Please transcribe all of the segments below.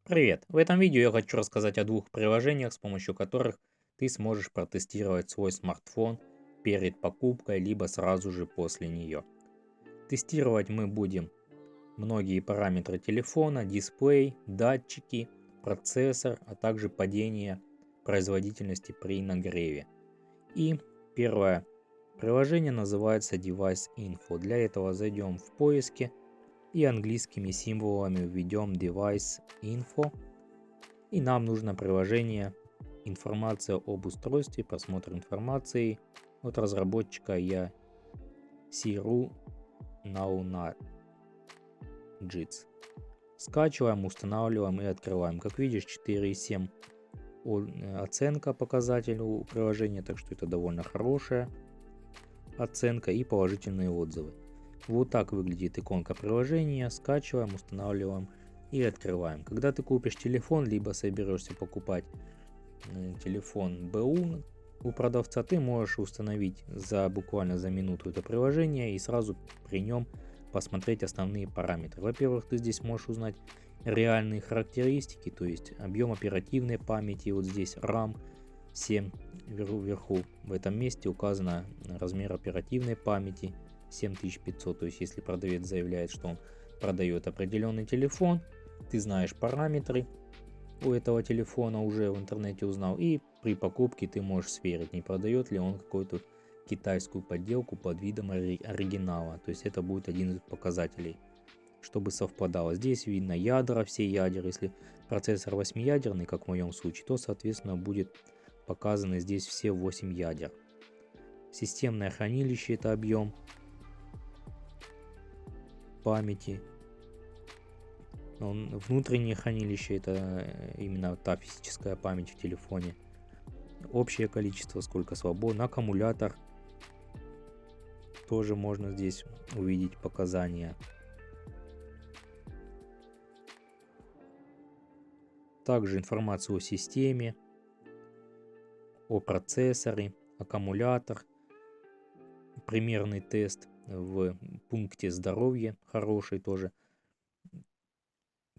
Привет! В этом видео я хочу рассказать о двух приложениях, с помощью которых ты сможешь протестировать свой смартфон перед покупкой, либо сразу же после нее. Тестировать мы будем многие параметры телефона, дисплей, датчики, процессор, а также падение производительности при нагреве. И первое приложение называется Device Info. Для этого зайдем в поиске и английскими символами введем Device Info. И нам нужно приложение «Информация об устройстве», просмотр информации от разработчика Yaseru Naunajits. Скачиваем, устанавливаем и открываем. Как видишь, 4,7 оценка показатель у приложения, так что это довольно хорошая оценка и положительные отзывы. Вот так выглядит иконка приложения. Скачиваем, устанавливаем и открываем. Когда ты купишь телефон, либо соберешься покупать телефон БУ у продавца, ты можешь установить буквально за минуту это приложение и сразу при нем посмотреть основные параметры. Во-первых, ты здесь можешь узнать реальные характеристики, то есть объем оперативной памяти, вот здесь RAM 7 вверху, в этом месте указано размер оперативной памяти 7500, то есть если продавец заявляет, что он продает определенный телефон, ты знаешь параметры у этого телефона, уже в интернете узнал, и при покупке ты можешь сверить, не продает ли он какую-то китайскую подделку под видом оригинала. То есть это будет один из показателей, чтобы совпадало. Здесь видно ядра, все ядра. Если процессор 8-ядерный, как в моем случае, то соответственно будет показаны здесь все 8 ядер. Системное хранилище — это объем памяти. Внутреннее хранилище — это именно та физическая память в телефоне. Общее количество, сколько свободно. Аккумулятор тоже можно здесь увидеть показания. Также информацию о системе, о процессоре, аккумулятор. Примерный тест в пункте здоровья хороший тоже.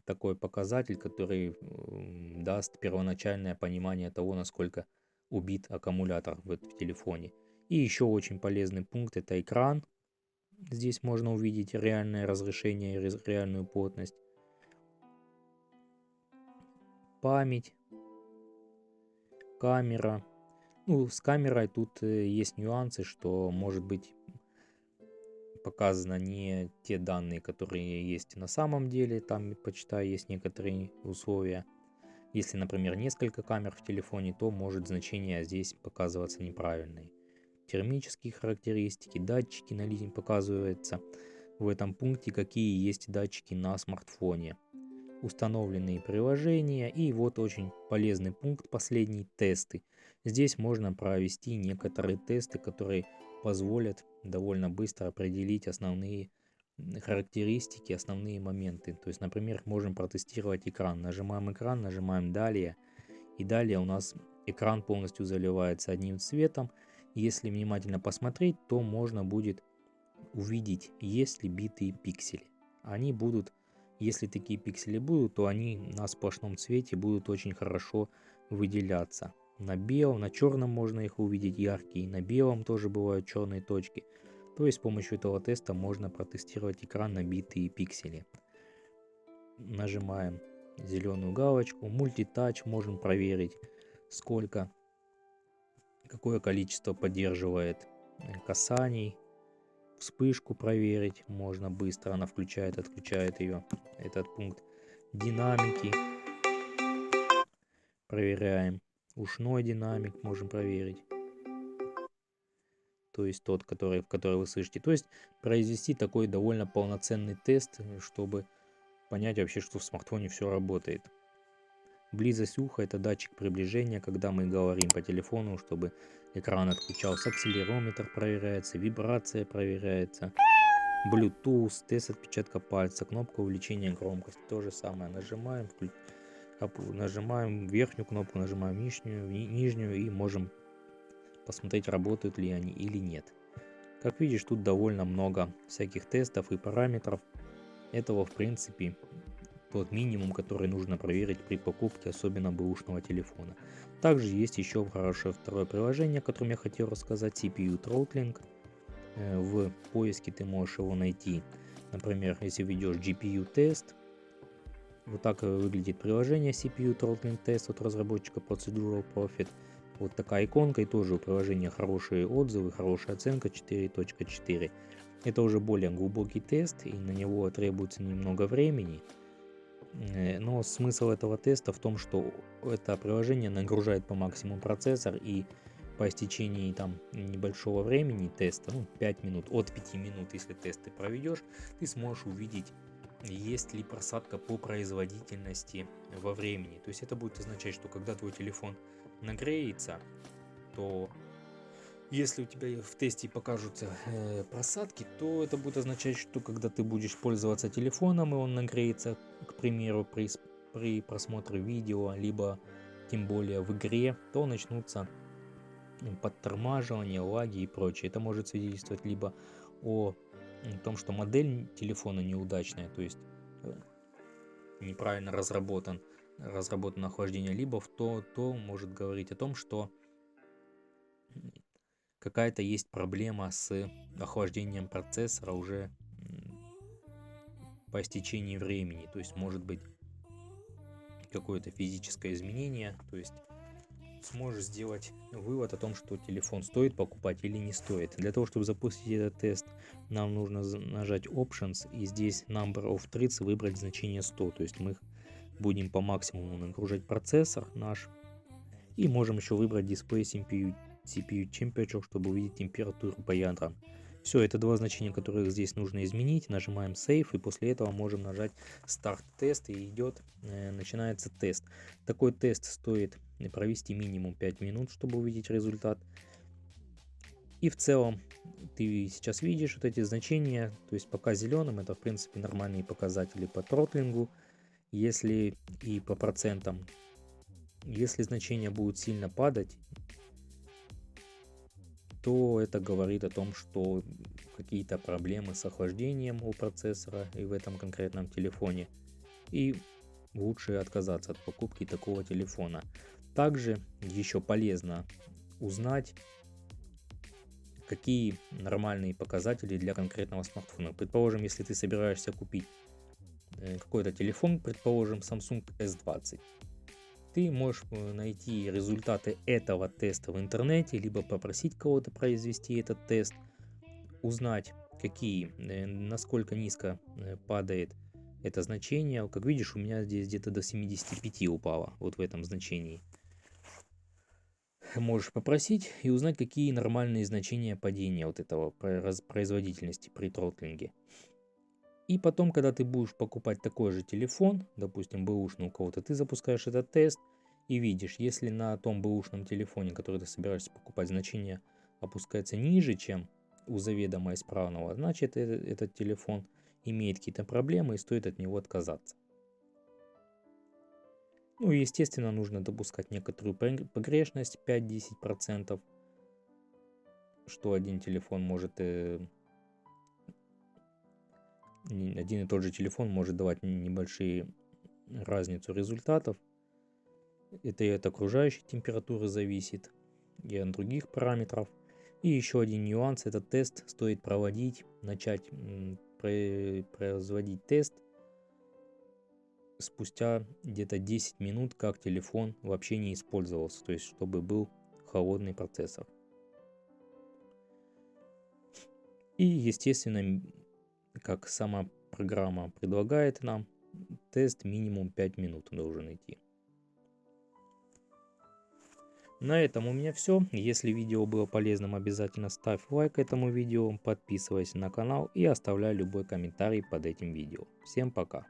Такой показатель, который даст первоначальное понимание того, насколько убит аккумулятор в телефоне. И еще очень полезный пункт — это экран. Здесь можно увидеть реальное разрешение и реальную плотность. Память, камера. Ну, с камерой тут есть нюансы, что может быть показано не те данные, которые есть на самом деле. Там, почитай, есть некоторые условия. Если, например, несколько камер в телефоне, то может значение здесь показываться неправильные. Термические характеристики, датчики на линии показываются в этом пункте, какие есть датчики на смартфоне. Установленные приложения, и вот очень полезный пункт последний — тесты. Здесь можно провести некоторые тесты, которые позволят довольно быстро определить основные характеристики, основные моменты. То есть, например, можем протестировать экран. Нажимаем экран, нажимаем далее, и далее у нас экран полностью заливается одним цветом. Если внимательно посмотреть, то можно будет увидеть, есть ли битые пиксели. Они будут, если такие пиксели будут, то они на сплошном цвете будут очень хорошо выделяться. На белом, на черном можно их увидеть яркие, на белом тоже бывают черные точки. То есть с помощью этого теста можно протестировать экран на битые пиксели. Нажимаем зеленую галочку, мультитач, можем проверить, какое количество поддерживает касаний. Вспышку проверить можно быстро, она включает, отключает ее, этот пункт. Динамики проверяем, ушной динамик можем проверить, то есть тот, в который вы слышите. То есть произвести такой довольно полноценный тест, чтобы понять вообще, что в смартфоне все работает. Близость уха — это датчик приближения, когда мы говорим по телефону, чтобы экран отключался. Акселерометр проверяется, вибрация проверяется. Bluetooth, тест отпечатка пальца, кнопка увеличения громкости. То же самое. Нажимаем верхнюю кнопку, нажимаем нижнюю и можем посмотреть, работают ли они или нет. Как видишь, тут довольно много всяких тестов и параметров. Этого в принципе тот минимум, который нужно проверить при покупке особенно бэушного телефона. Также есть еще хорошее второе приложение, о котором я хотел рассказать, CPU Throttling. В поиске ты можешь его найти. Например, если введешь GPU тест, вот так выглядит приложение CPU Throttling Test от разработчика Procedural Profit. Вот такая иконка, и тоже у приложения хорошие отзывы, хорошая оценка 4.4. Это уже более глубокий тест, и на него требуется немного времени. Но смысл этого теста в том, что это приложение нагружает по максимуму процессор, и по истечении там небольшого времени теста, 5 минут, от 5 минут, если тест ты проведешь, ты сможешь увидеть, есть ли просадка по производительности во времени. То есть это будет означать, что когда твой телефон нагреется, то если у тебя в тесте покажутся просадки, то это будет означать, что когда ты будешь пользоваться телефоном и он нагреется, к примеру, при просмотре видео, либо тем более в игре, то начнутся подтормаживание, лаги и прочее. Это может свидетельствовать либо о том, что модель телефона неудачная, то есть неправильно разработано охлаждение, либо то может говорить о том, что какая-то есть проблема с охлаждением процессора уже по истечении времени. То есть может быть какое-то физическое изменение, то есть сможешь сделать вывод о том, что телефон стоит покупать или не стоит. Для того, чтобы запустить этот тест, нам нужно нажать Options и здесь Number of Threads выбрать значение 100. То есть мы будем по максимуму нагружать процессор наш. И можем еще выбрать Display CPU Temperature, чтобы увидеть температуру по ядрам. Все, это два значения, которые здесь нужно изменить. Нажимаем Save, и после этого можем нажать Start тест, и начинается тест. Такой тест стоит провести минимум 5 минут, чтобы увидеть результат. И в целом ты сейчас видишь вот эти значения, то есть пока зеленым, это в принципе нормальные показатели по тротлингу. Если и по процентам, если значения будут сильно падать, то это говорит о том, что какие-то проблемы с охлаждением у процессора и в этом конкретном телефоне, и лучше отказаться от покупки такого телефона. Также еще полезно узнать, какие нормальные показатели для конкретного смартфона. Предположим, если ты собираешься купить какой-то телефон, предположим, Samsung S20, ты можешь найти результаты этого теста в интернете, либо попросить кого-то произвести этот тест, узнать, насколько низко падает это значение. Как видишь, у меня здесь где-то до 75 упало, вот в этом значении. Можешь попросить и узнать, какие нормальные значения падения вот этого производительности при тротлинге. И потом, когда ты будешь покупать такой же телефон, допустим, бэушный у кого-то, ты запускаешь этот тест и видишь, если на том бэушном телефоне, который ты собираешься покупать, значение опускается ниже, чем у заведомо исправного, значит этот телефон имеет какие-то проблемы и стоит от него отказаться. Ну и естественно нужно допускать некоторую погрешность 5-10%, что один телефон может... Один и тот же телефон может давать небольшие разницу результатов. Это и от окружающей температуры зависит, и от других параметров. И еще один нюанс, этот тест стоит начать производить тест спустя где-то 10 минут, как телефон вообще не использовался, то есть чтобы был холодный процессор. И естественно, как сама программа предлагает нам, тест минимум 5 минут должен идти. На этом у меня все. Если видео было полезным, обязательно ставь лайк этому видео, подписывайся на канал и оставляй любой комментарий под этим видео. Всем пока!